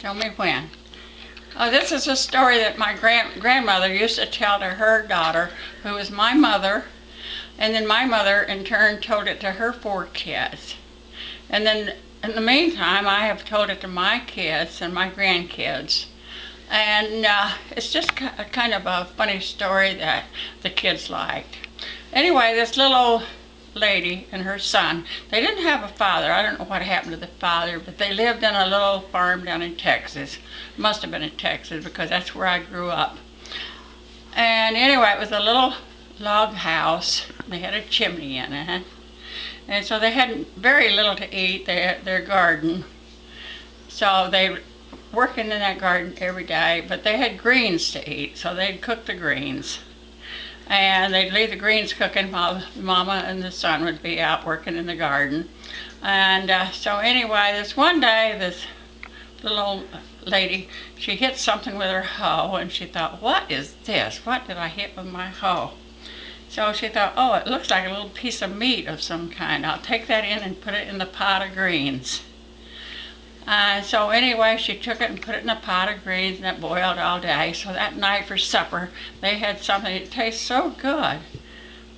Tell me when. Oh, this is a story that my grandmother used to tell to her daughter, who was my mother, and then my mother in turn told it to her 4 kids. And then in the meantime, I have told it to my kids and my grandkids. And it's just kind of a funny story that the kids liked. Anyway, this little old lady and her son, they didn't have a father. I don't know what happened to the father, but they lived in a little farm down in Texas. Must have been in Texas because that's where I grew up. And anyway, it was a little log house. They had a chimney in it. And so they had very little to eat. They had their garden. So they working in that garden every day, but they had greens to eat, so they'd cook the greens. And they'd leave the greens cooking while Mama and the son would be out working in the garden. And so anyway, this one day, this little old lady, she hit something with her hoe, and she thought, what is this? What did I hit with my hoe? So she thought, oh, it looks like a little piece of meat of some kind. I'll take that in and put it in the pot of greens. So anyway, she took it and put it in a pot of greens, and it boiled all day. So that night for supper, they had something that tastes so good.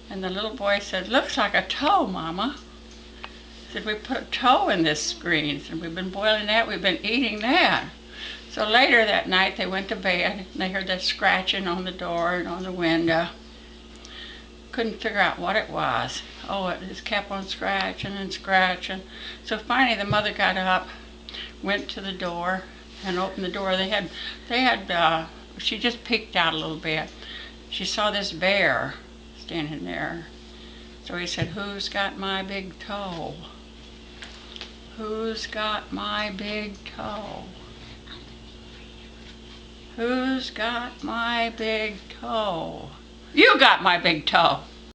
And the little boy said, looks like a toe, Mama. He said, we put a toe in this greens, and we've been boiling that, we've been eating that. So later that night, they went to bed, and they heard that scratching on the door and on the window. Couldn't figure out what it was. Oh, it just kept on scratching and scratching. So finally, the mother got up, went to the door and opened the door. She just peeked out a little bit. She saw this bear standing there. So he said, who's got my big toe? Who's got my big toe? Who's got my big toe? You got my big toe.